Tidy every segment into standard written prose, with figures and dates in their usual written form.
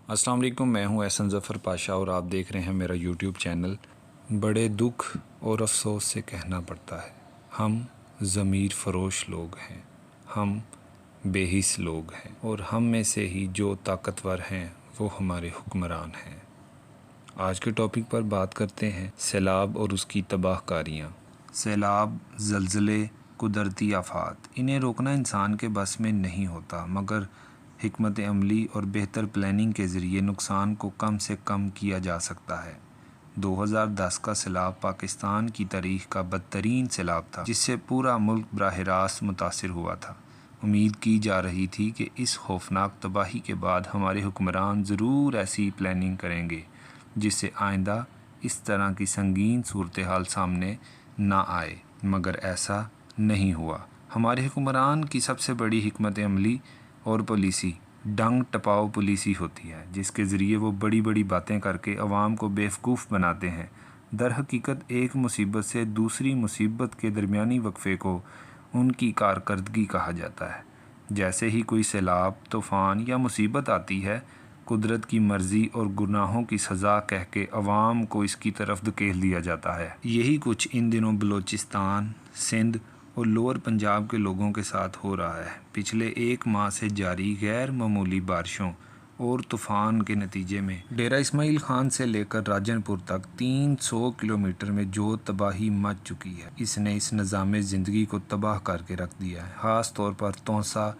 अस्सलाम वालेकुम, मैं हूं एहसन ज़फ़र पाशा और आप देख रहे हैं मेरा यूट्यूब चैनल। बड़े दुख और अफसोस से कहना पड़ता है, हम ज़मीर फ़रोश लोग हैं, हम बेहिस लोग हैं और हम में से ही जो ताकतवर हैं वो हमारे हुक्मरान हैं। आज के टॉपिक पर बात करते हैं सैलाब और उसकी तबाहकारियाँ। सैलाब, ज़लज़ले, कुदरती आफ़ात, इन्हें रोकना इंसान के बस में नहीं होता, मगर हिकमत अमली और बेहतर प्लानिंग के ज़रिए नुकसान को कम से कम किया जा सकता है। 2010 का सैलाब पाकिस्तान की तारीख़ का बदतरीन सैलाब था, जिससे पूरा मुल्क बराह रास्त मुतासिर हुआ था। उम्मीद की जा रही थी कि इस खौफनाक तबाही के बाद हमारे हुक्मरान ज़रूर ऐसी प्लानिंग करेंगे जिससे आइंदा इस तरह की संगीन सूरत हाल सामने ना आए, मगर ऐसा नहीं हुआ। हमारे हुक्मरान की सबसे बड़ी हिकमत अमली और पॉलिसी डंग टपाओ पॉलिसी होती है, जिसके ज़रिए वो बड़ी बड़ी बातें करके अवाम को बेवकूफ़ बनाते हैं। दर हकीकत एक मुसीबत से दूसरी मुसीबत के दरमियानी वक्फे को उनकी कारकर्दगी कहा जाता है। जैसे ही कोई सैलाब, तूफ़ान या मुसीबत आती है, कुदरत की मर्ज़ी और गुनाहों की सज़ा कह के अवाम को इसकी तरफ धकेल दिया जाता है। यही कुछ इन दिनों बलूचिस्तान, सिंध और लोअर पंजाब के लोगों के साथ हो रहा है। पिछले एक माह से जारी गैर मामूली बारिशों और तूफ़ान के नतीजे में डेरा इस्माइल खान से लेकर राजनपुर तक 300 किलोमीटर में जो तबाही मच चुकी है, इसने इस निज़ाम ज़िंदगी को तबाह करके रख दिया है। ख़ास तौर पर तौसा,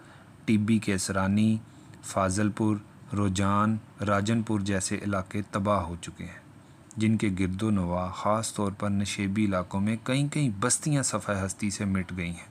टिब्बी के सरानी, फाजलपुर, रोजान, राजनपुर जैसे इलाके तबाह हो चुके हैं, जिनके गिरदो नवा ख़ास तौर पर नशेबी इलाकों में कई कई बस्तियां सफ़े हस्ती से मिट गई हैं।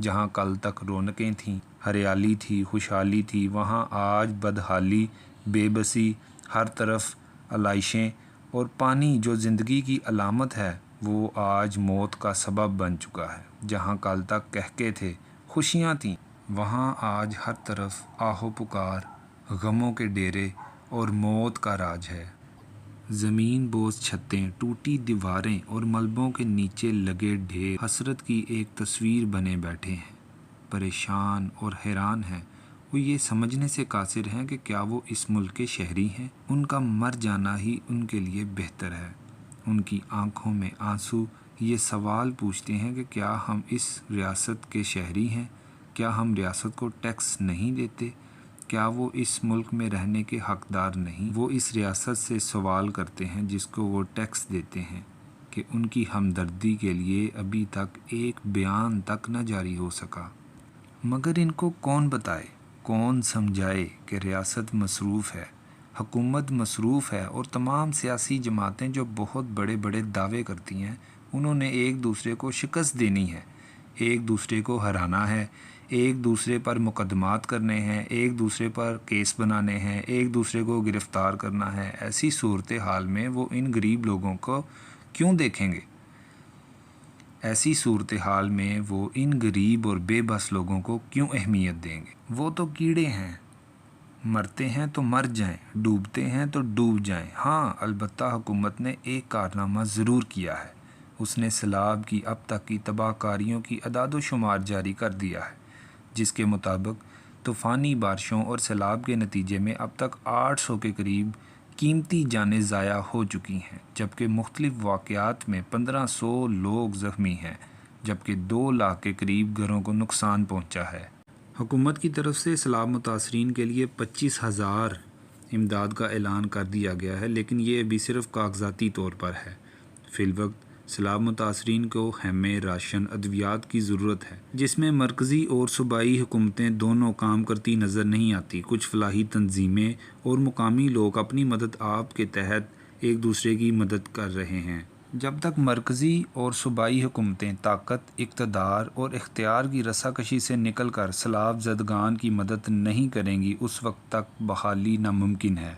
जहां कल तक रौनकें थीं, हरियाली थी, खुशहाली थी, वहां आज बदहाली, बेबसी, हर तरफ आलाइशें और पानी जो ज़िंदगी की अलामत है, वो आज मौत का सबब बन चुका है। जहां कल तक कहके थे, खुशियां थीं, वहां आज हर तरफ आहो पुकार, गमों के डेरे और मौत का राज है। ज़मीन बोझ छतें, टूटी दीवारें और मलबों के नीचे लगे ढेर हसरत की एक तस्वीर बने बैठे हैं। परेशान और हैरान हैं, वो ये समझने से कासिर हैं कि क्या वो इस मुल्क के शहरी हैं। उनका मर जाना ही उनके लिए बेहतर है। उनकी आंखों में आंसू ये सवाल पूछते हैं कि क्या हम इस रियासत के शहरी हैं? क्या हम रियासत को टैक्स नहीं देते? क्या वो इस मुल्क में रहने के हकदार नहीं? वो इस रियासत से सवाल करते हैं जिसको वो टैक्स देते हैं कि उनकी हमदर्दी के लिए अभी तक एक बयान तक न जारी हो सका। मगर इनको कौन बताए, कौन समझाए कि रियासत मसरूफ़ है, हुकूमत मसरूफ़ है और तमाम सियासी जमातें जो बहुत बड़े बड़े दावे करती हैं, उन्होंने एक दूसरे को शिकस्त देनी है, एक दूसरे को हराना है, एक दूसरे पर मुकदमात करने हैं, एक दूसरे पर केस बनाने हैं, एक दूसरे को गिरफ़्तार करना है। ऐसी सूरत हाल में वो इन गरीब लोगों को क्यों देखेंगे? ऐसी सूरत हाल में वो इन गरीब और बेबस लोगों को क्यों अहमियत देंगे? वो तो कीड़े हैं, मरते हैं तो मर जाएं, डूबते हैं तो डूब जाएं। हाँ, अलबत्ता हुकूमत ने एक कारनामा ज़रूर किया है। उसने सैलाब की अब तक की तबाहकारियों की अदाद शुमार जारी कर दिया है, जिसके मुताबिक तूफ़ानी बारिशों और सैलाब के नतीजे में अब तक 800 के करीब कीमती जानें ज़ाया हो चुकी हैं, जबकि मुख्तलिफ़ वाक़यात में 1500 लोग ज़ख्मी हैं, जबकि 2 लाख के करीब घरों को नुकसान पहुँचा है। हुकूमत की तरफ से सैलाब मुतासरीन के लिए 25,000 इमदाद का ऐलान कर दिया गया है, लेकिन ये अभी सिर्फ कागजाती तौर पर है। फ़िलवक्त सैलाब मुतासरीन को खेमे, राशन, अद्वियात की ज़रूरत है, जिसमें मरकज़ी और सूबाई हुकूमतें दोनों काम करती नज़र नहीं आती। कुछ फलाही तंजीमें और मुकामी लोग अपनी मदद आप के तहत एक दूसरे की मदद कर रहे हैं। जब तक मरकज़ी और सूबाई हुकूमतें ताकत, इक़्तिदार और इख्तियार की रस्साकशी से निकल कर सैलाब ज़दगान की मदद नहीं करेंगी, उस वक्त तक बहाली नामुमकिन है।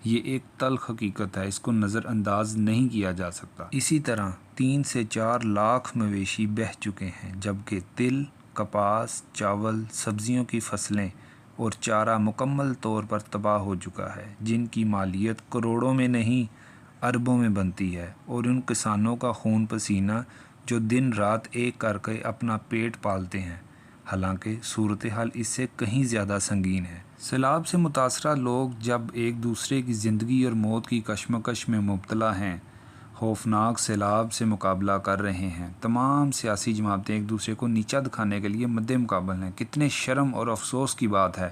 ये एक तल्ख़ हकीकत है, इसको नज़रअंदाज नहीं किया जा सकता। इसी तरह 3 से 4 लाख मवेशी बह चुके हैं, जबकि तिल, कपास, चावल, सब्ज़ियों की फसलें और चारा मुकम्मल तौर पर तबाह हो चुका है, जिनकी मालियत करोड़ों में नहीं अरबों में बनती है। और उन किसानों का खून पसीना जो दिन रात एक करके अपना पेट पालते हैं, حالانکہ صورتحال اس سے کہیں زیادہ سنگین ہے۔ سیلاب سے متاثرہ لوگ جب ایک دوسرے کی زندگی اور موت کی کشمکش میں مبتلا ہیں، خوفناک سیلاب سے مقابلہ کر رہے ہیں، تمام سیاسی جماعتیں ایک دوسرے کو نیچا دکھانے کے لیے مد مقابل ہیں۔ کتنے شرم اور افسوس کی بات ہے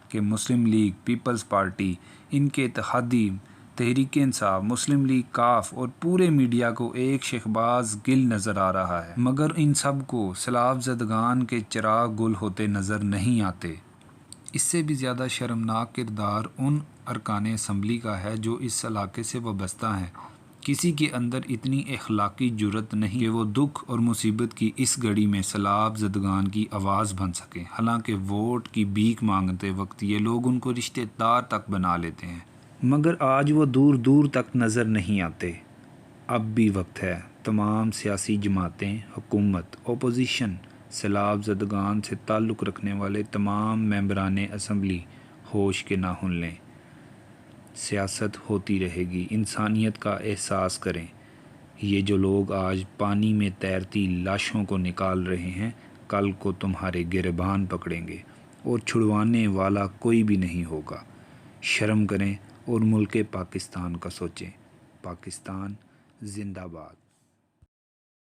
کہ مسلم لیگ، پیپلز پارٹی، ان کے اتحادی تحریک انصاف، مسلم لیگ کاف اور پورے میڈیا کو ایک شہباز گل نظر آ رہا ہے، مگر ان سب کو سیلاب زدگان کے چراغ گل ہوتے نظر نہیں آتے۔ اس سے بھی زیادہ شرمناک کردار ان ارکان اسمبلی کا ہے جو اس علاقے سے وابستہ ہیں۔ کسی کے اندر اتنی اخلاقی جرأت نہیں کہ وہ دکھ اور مصیبت کی اس گھڑی میں سیلاب زدگان کی آواز بن سکیں، حالانکہ ووٹ کی بھیک مانگتے وقت یہ لوگ ان کو رشتہ دار تک بنا لیتے ہیں، مگر آج وہ دور دور تک نظر نہیں آتے۔ اب بھی وقت ہے، تمام سیاسی جماعتیں، حکومت، اپوزیشن، سیلاب زدگان سے تعلق رکھنے والے تمام ممبران اسمبلی ہوش کے ناخن لیں۔ سیاست ہوتی رہے گی، انسانیت کا احساس کریں۔ یہ جو لوگ آج پانی میں تیرتی لاشوں کو نکال رہے ہیں، کل کو تمہارے گریبان پکڑیں گے اور چھڑوانے والا کوئی بھی نہیں ہوگا۔ شرم کریں اور ملک پاکستان کا سوچیں۔ پاکستان زندہ باد۔